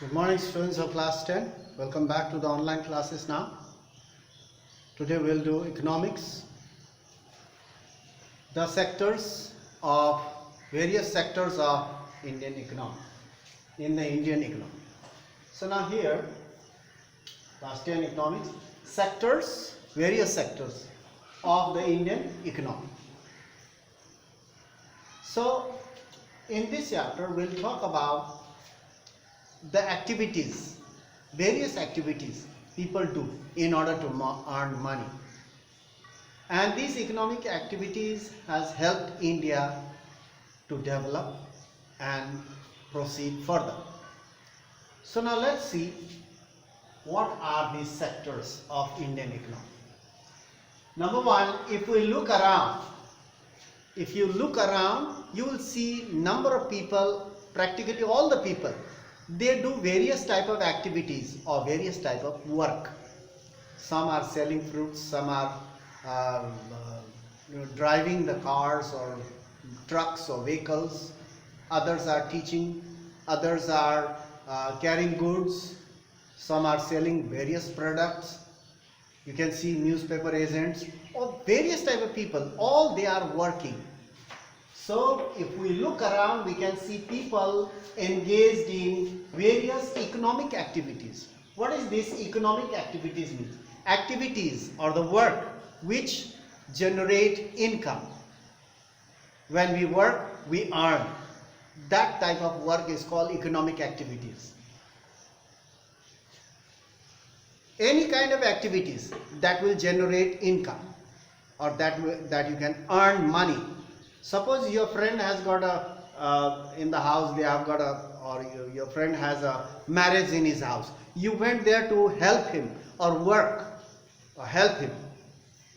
Good morning, students of class 10. Welcome back to the online classes now. Today we'll do economics. The sectors of various sectors of Indian economy. In the Indian economy. So now here, class 10 economics, sectors, various sectors of the Indian economy. So in this chapter we'll talk about the activities, various activities people do in order to earn money, and these economic activities has helped India to develop and proceed further. So now let's see what are these sectors of Indian economy. Number one, if you look around, you will see number of people, practically all the people, they do various type of activities or various type of work. Some are selling fruits, some are driving the cars or trucks or vehicles, others are teaching, others are carrying goods, some are selling various products. You can see newspaper agents or various type of people, all they are working. So if we look around, we can see people engaged in various economic activities. What is this economic activities mean? Activities or the work which generate income. When we work, we earn. That type of work is called economic activities. Any kind of activities that will generate income or that you can earn money. Suppose your friend has got in the house they have got or your friend has a marriage in his house. You went there to help him or work or help him.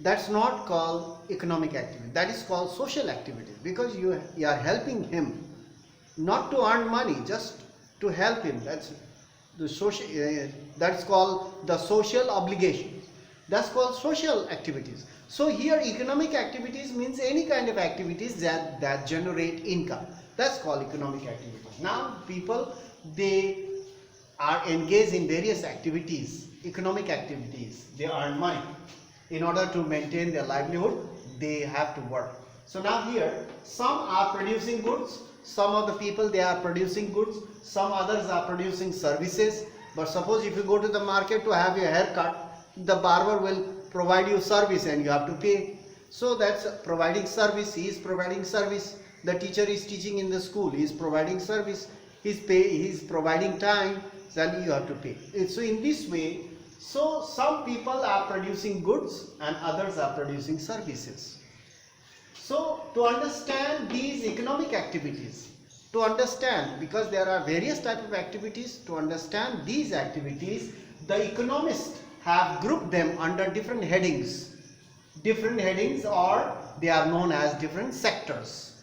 That's not called economic activity. That is called social activity, because you are helping him not to earn money, just to help him. That's the social. That's called the social obligation. That's called social activities. So here economic activities means any kind of activities that generate income. That's called economic activities. Now people, they are engaged in various activities, economic activities. They earn money. In order to maintain their livelihood, they have to work. So now here, some are producing goods, some of the people they are producing goods, some others are producing services. But suppose if you go to the market to have your hair cut, the barber will provide you service and you have to pay. So that's providing service. He is providing service. The teacher is teaching in the school. He is providing service. He is providing time. Then you have to pay. So in this way, so some people are producing goods and others are producing services. So to understand these economic activities, to understand, because there are various types of activities, to understand these activities, the economists have grouped them under different headings. Different headings, or they are known as different sectors.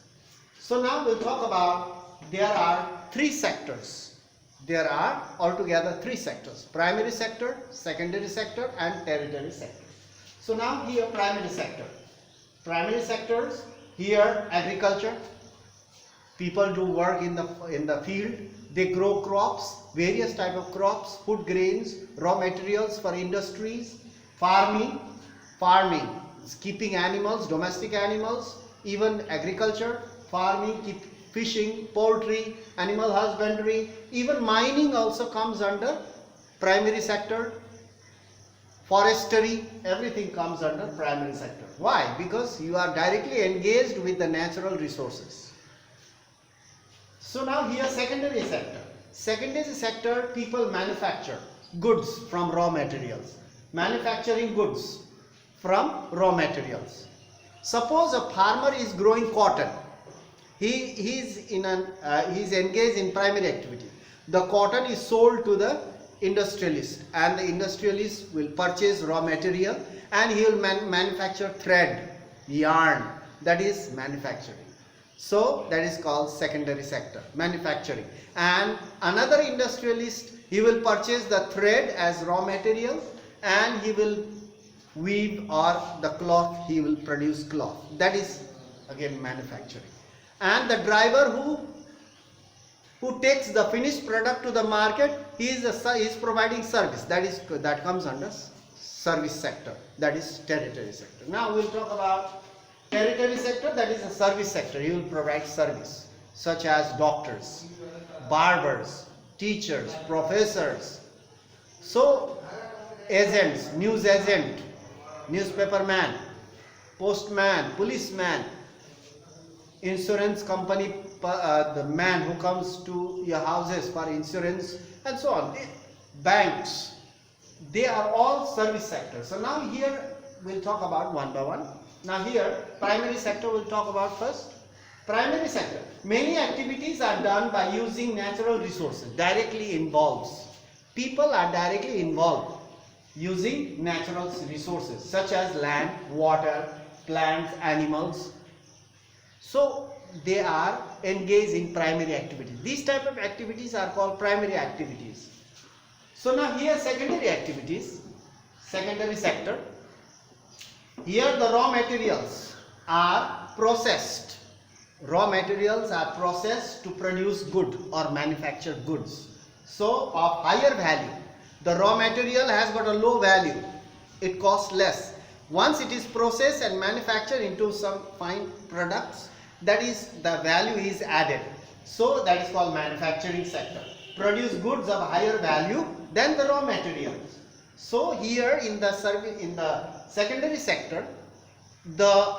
So now we'll talk about, there are three sectors. There are altogether three sectors: primary sector, secondary sector and tertiary sector. So now here primary sector. Primary sectors, here agriculture. People do work in the field. They grow crops, various type of crops, food grains, raw materials for industries, farming, keeping animals, domestic animals, even agriculture, farming, fishing, poultry, animal husbandry, even mining also comes under primary sector. Forestry, everything comes under primary sector. Why? Because you are directly engaged with the natural resources. So now here secondary sector. Secondary sector, people manufacture goods from raw materials. Manufacturing goods from raw materials. Suppose a farmer is growing cotton. He is engaged in primary activity. The cotton is sold to the industrialist, and the industrialist will purchase raw material and he will manufacture thread, yarn. That is manufacturing. So that is called secondary sector, manufacturing. And another industrialist, he will purchase the thread as raw material and he will weave, or the cloth, he will produce cloth. That is again manufacturing. And the driver who who takes the finished product to the market, he is providing service. That comes under service sector, that is territory sector. Now we will talk about territory sector, that is a service sector. He will provide service such as doctors, barbers, teachers, professors. So agents, news agent, newspaper man, postman, policeman, insurance company, the man who comes to your houses for insurance, and so on. Banks, they are all service sectors. So now here we'll talk about one by one. Now here primary sector we'll talk about first. Primary sector, many activities are done by using natural resources, directly involves. People are directly involved using natural resources such as land, water, plants, animals. So they are engaged in primary activities. These type of activities are called primary activities. So now here secondary activities, secondary sector. Here the raw materials are processed. Raw materials are processed to produce good or manufacture goods. So of higher value. The raw material has got a low value. It costs less. Once it is processed and manufactured into some fine products, that is, the value is added. So that is called manufacturing sector. Produce goods of higher value than the raw materials. So here in the secondary sector, the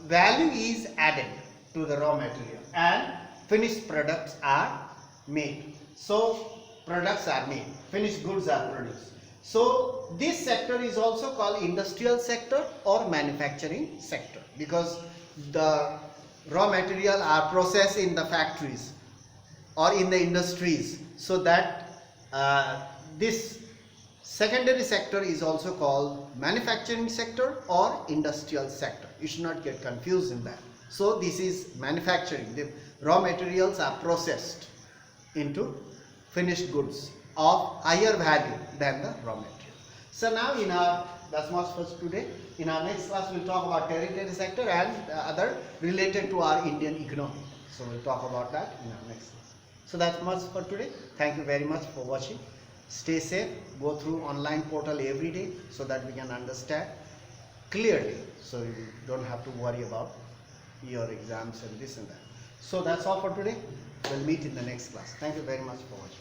value is added to the raw material and finished products are made. So products are made, finished goods are produced. So this sector is also called industrial sector or manufacturing sector, because the raw material are processed in the factories or in the industries. So that this secondary sector is also called manufacturing sector or industrial sector. You should not get confused in that. So this is manufacturing. The raw materials are processed into finished goods of higher value than the raw material. So now that's much for today. In our next class we'll talk about territory sector and other related to our Indian economy. So we'll talk about that in our next class. So that's much for today. Thank you very much for watching. Stay safe. Go through online portal every day so that we can understand clearly. So you don't have to worry about your exams and this and that. So that's all for today. We'll meet in the next class. Thank you very much for watching.